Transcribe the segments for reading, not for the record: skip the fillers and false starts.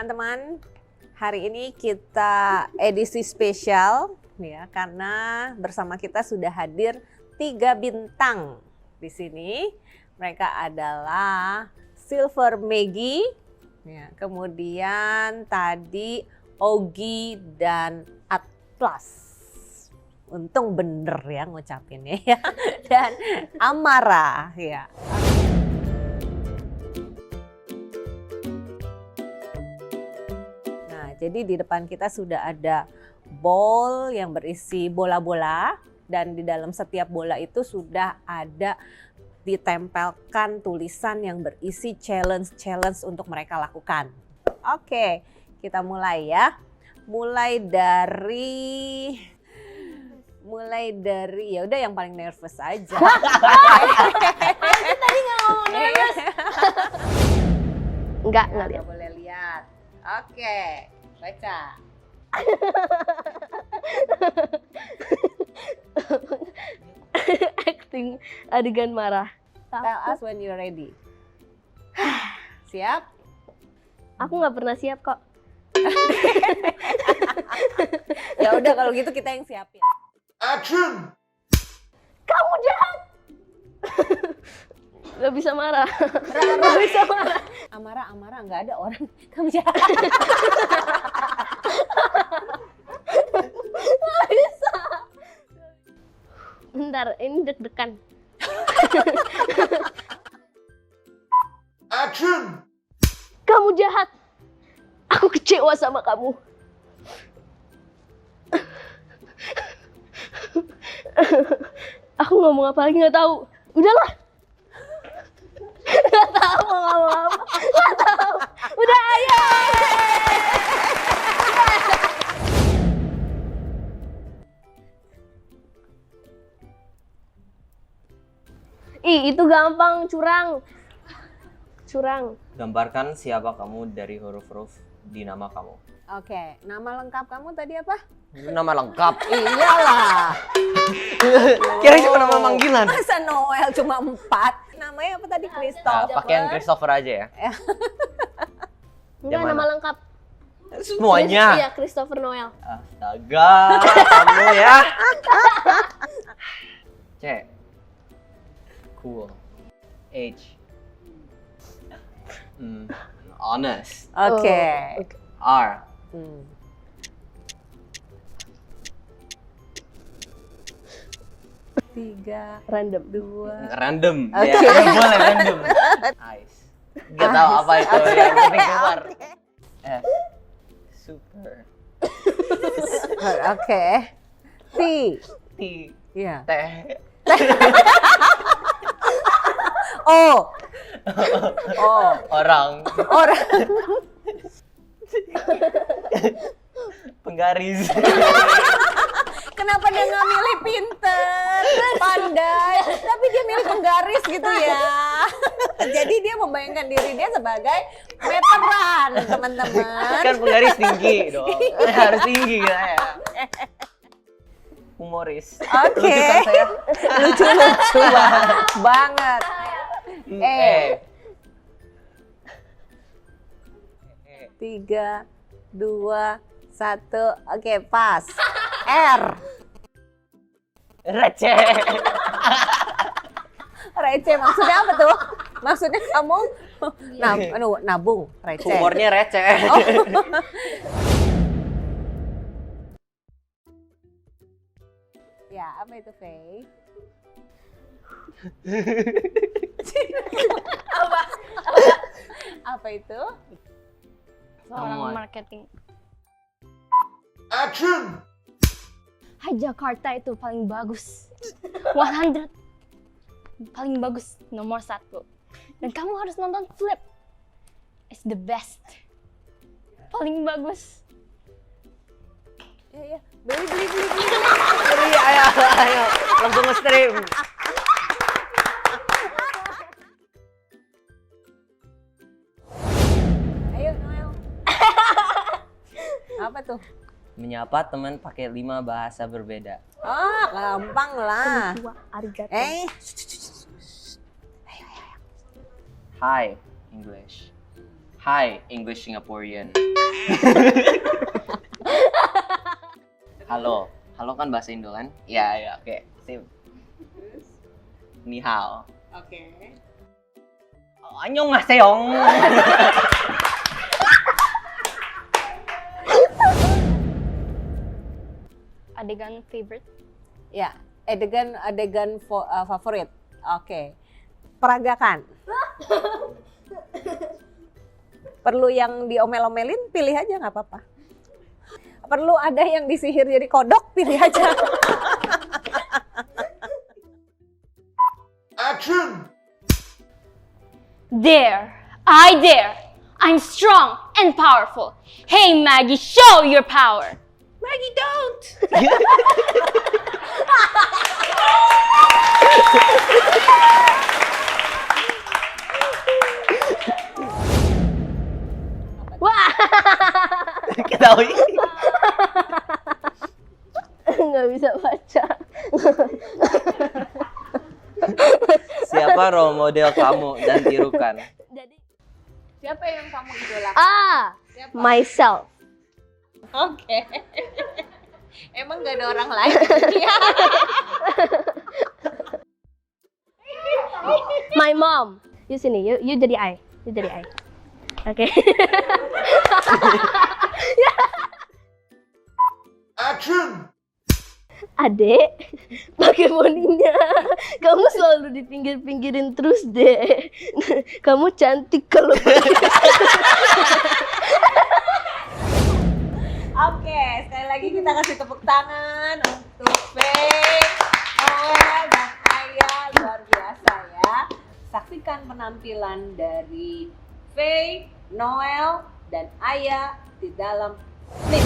teman-teman, hari ini kita edisi spesial ya, karena bersama kita sudah hadir 3 bintang di sini. Mereka adalah Silver Maggie, ya, kemudian tadi Ogi dan Atlas. Untung bener ya ngucapinnya ya. Dan Amara ya. Jadi di depan kita sudah ada bowl yang berisi bola-bola dan di dalam setiap bola itu sudah ada ditempelkan tulisan yang berisi challenge untuk mereka lakukan. Oke, kita mulai ya. Mulai dari ya udah yang paling nervous aja. Tadi nggak ngomong nervous. Enggak lihat. Boleh lihat. Oke. Baca. Acting adegan marah. Tell us when you're ready. Siap? Aku nggak pernah siap kok. Ya udah kalau gitu kita yang siapin. Action! Kamu jahat. Gak bisa marah. Gak bisa marah. Amara nggak ada orang. Kamu jahat. Gak bisa. Bentar, ini deg-degan. Action! Kamu jahat. Aku kecewa sama kamu. Aku ngomong apa lagi nggak tahu. Udahlah. Nggak tahu mau ngomong apa. Nggak tahu. Udah ayo. Ih, itu gampang, curang. Gambarkan siapa kamu dari huruf-huruf di nama kamu. Oke, nama lengkap kamu tadi apa? Nama lengkap. Iyalah. Kira cuma nama panggilan. Masa Noel cuma 4? Namanya apa tadi? Christopher. Pakaian Christopher aja ya. Enggak, Yang mana? nama lengkap. Semuanya. Iya, Christopher Noel. Astaga, kamu ya. C. Cool. H. Honest. Oke. R. Tiga, Random. 2. Random. Oke. Ya, boleh random. Ice. Gak tahu apa itu. Yang penting keluar. F. Super. Oke. T. T. Iya. T. O. O. Orang. Orang. Penggaris. Kenapa dia nggak milih pinter, pandai, tapi dia milih penggaris gitu ya. Jadi dia membayangkan diri dia sebagai veteran, teman-teman. Kan penggaris tinggi dong. Harus tinggi ya. Humoris. Oke. Lucu kan saya? Lucu banget. E. 3, 2, 1. Oke, pas. R. Receh. Receh maksudnya apa tuh? Maksudnya kamu nabung receh. Humornya receh. Oh. Ya, apa itu, Faye? Apa itu? Seorang marketing. Action! Hai, Jakarta itu paling bagus. 100 paling bagus, nomor 1. Dan kamu harus nonton Flip. It's the best. Paling bagus. Ya, beli. Ayo. Langsung nge-stream. Ayo, Noel. Apa tuh? Menyapa teman pakai 5 bahasa berbeda. Oh, gampang lah. Konnichiwa, arigato. Hi, English. Hi, English Singaporean. Halo. Halo kan bahasa Indo kan? Ya, oke. Sip. Ni hao. Oke. Annyeonghaseyo. Adegan favorite? Ya, adegan favorit. Oke. Peragakan. Perlu yang diomel-omelin, pilih aja nggak apa-apa. Perlu ada yang disihir jadi kodok, pilih aja. Action! Dare! I dare! I'm strong and powerful. Hey Maggie, show your power! Maggie, don't! Wah! Ketahui. Nggak bisa baca. Siapa role model kamu dan tirukan? Jadi, Siapa yang kamu idolakan? Siapa? myself. Oke. Emang gak ada orang lain? Iya. My mom. You sini, you jadi I. You jadi I. Oke. Action! Adek, pakai boninya. Kamu selalu di pinggir-pinggirin terus deh. Kamu cantik kalau Oke, sekali lagi kita kasih tepuk tangan untuk Faye, Noel, dan Aya. Luar biasa ya. Saksikan penampilan dari Faye, Noel, dan Aya di dalam Flip.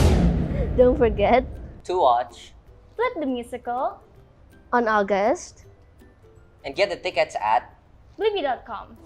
Don't forget To watch Flip the Musical on August. and get the tickets at Blippi.com.